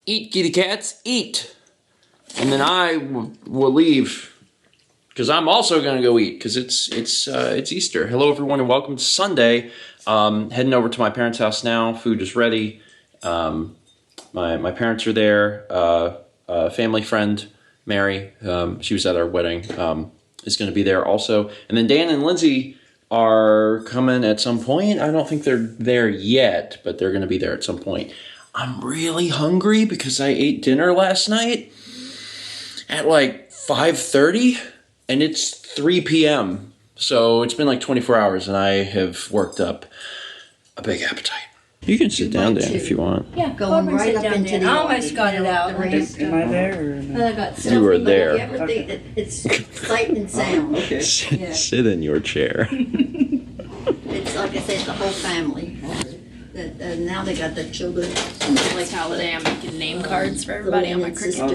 Eat, kitty cats, eat. And then I will leave because I'm also going to go eat because it's Easter. Hello, everyone, and welcome to Sunday. Heading over to my parents' house now. Food is ready. My parents are there. Family friend, Mary, she was at our wedding, is going to be there also. And then Dan and Lindsay are coming at some point. I don't think they're there yet, but they're going to be there at some point. I'm really hungry because I ate dinner last night at like 5:30 and it's 3 p.m. So it's been like 24 hours and I have worked up a big appetite. You can sit down, Dan, if you want. Yeah, going right up into the I almost got it out. Am I there? Or no? I got You were there. You ever think that it's sight and sound? Okay. Sit in your chair. It's like I said, the whole family. Now they got the children. Like holiday, I'm making name cards for everybody on my Christmas.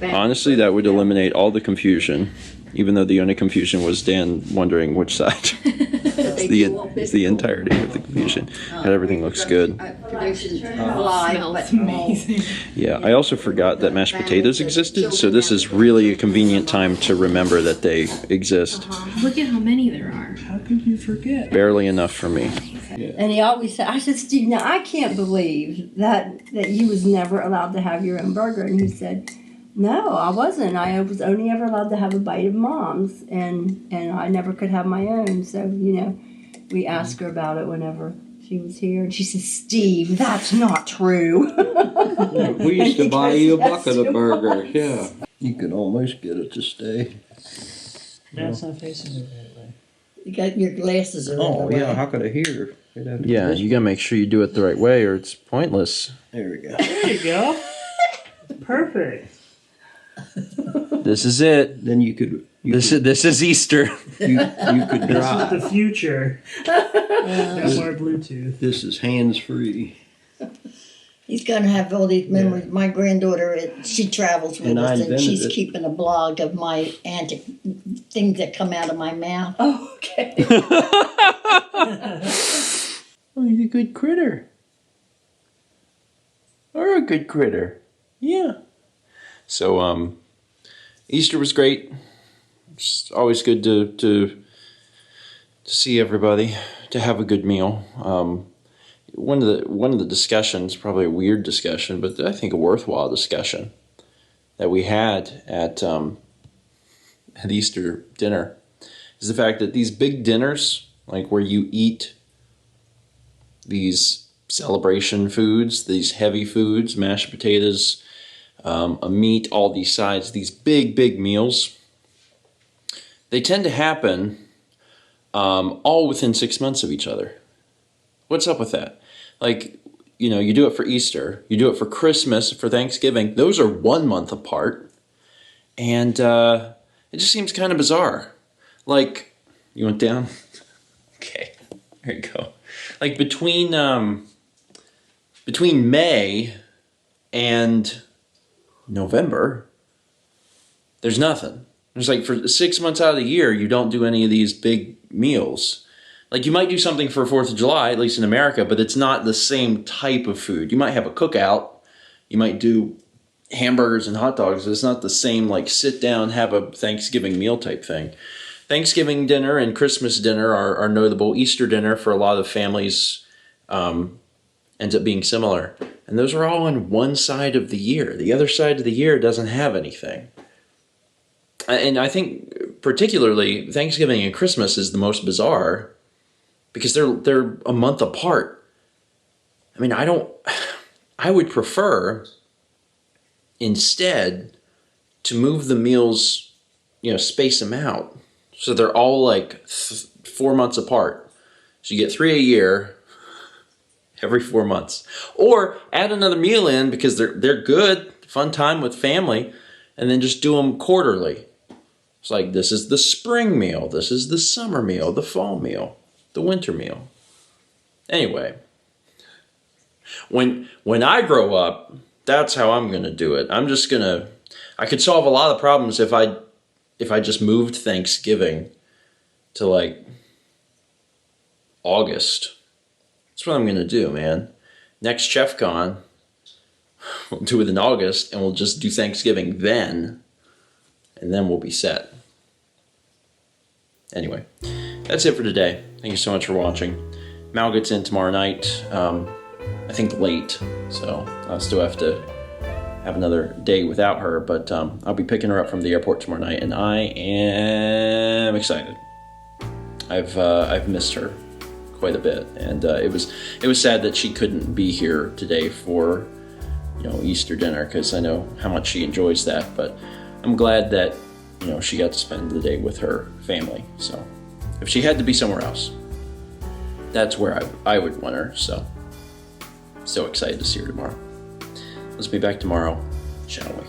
Honestly, that would eliminate all the confusion. Even though the only confusion was Dan wondering which side. It's the entirety of the confusion. And everything looks good. Smells amazing. Yeah, I also forgot that mashed potatoes existed, so this is really a convenient time to remember that they exist. Look at how many there are. How could you forget? Barely enough for me. And he always said, I said, Steve, now I can't believe that you was never allowed to have your own burger. And he said, no, I wasn't. I was only ever allowed to have a bite of Mom's, and I never could have my own. So, we asked her about it whenever she was here. And she said, Steve, that's not true. Yeah, we used to buy you a bucket of burgers, was. yeah. You could almost get it to stay. That's not facing it that way. You got your glasses are Oh, in the yeah, way. how could I hear? Yeah, you gotta make sure you do it the right way or it's pointless. There we go. There you go. Perfect. This is it. Then you could... This is Easter. You could This drive. is the future. Got more Bluetooth. This is hands-free. He's gonna have all these memories. My granddaughter, she travels with And I us, and invented she's it. keeping a blog of my antic things that come out of my mouth. Oh, okay. Oh, he's a good critter. Or a good critter. Yeah. So, Easter was great. It's always good to see everybody, to have a good meal. One of the discussions, probably a weird discussion, but I think a worthwhile discussion that we had at Easter dinner is the fact that these big dinners, like where you eat these celebration foods, these heavy foods, mashed potatoes, a meat, all these sides, these big meals, they tend to happen all within 6 months of each other. What's up with that? Like, you do it for Easter, you do it for Christmas, for Thanksgiving. Those are 1 month apart. And it just seems kind of bizarre. Like, you went down? Okay, there you go. Like between May and November, there's nothing. There's like for 6 months out of the year, you don't do any of these big meals. Like you might do something for 4th of July, at least in America, but it's not the same type of food. You might have a cookout. You might do hamburgers and hot dogs. It's not the same like sit down, have a Thanksgiving meal type thing. Thanksgiving dinner and Christmas dinner are notable. Easter dinner for a lot of families ends up being similar. And those are all on one side of the year. The other side of the year doesn't have anything. And I think particularly Thanksgiving and Christmas is the most bizarre because they're a month apart. I mean, I would prefer instead to move the meals, space them out. So they're all like 4 months apart. So you get 3 a year every 4 months. Or add another meal in because they're good, fun time with family, and then just do them quarterly. It's like this is the spring meal, this is the summer meal, the fall meal, the winter meal. Anyway, when I grow up, that's how I'm going to do it. I could solve a lot of problems if I just moved Thanksgiving to like August. That's what I'm going to do, man. Next ChefCon, We'll do it in August, and we'll just do Thanksgiving then, and then we'll be set. Anyway, that's it for today. Thank you so much for watching. Mal gets in tomorrow night, I think late, so I'll still have to have another day without her, but I'll be picking her up from the airport tomorrow night, and I am excited. I've missed her quite a bit, and it was sad that she couldn't be here today for Easter dinner, because I know how much she enjoys that, but I'm glad that she got to spend the day with her family. So if she had to be somewhere else, that's where I would want her. So excited to see her tomorrow. Let's be back tomorrow, shall we?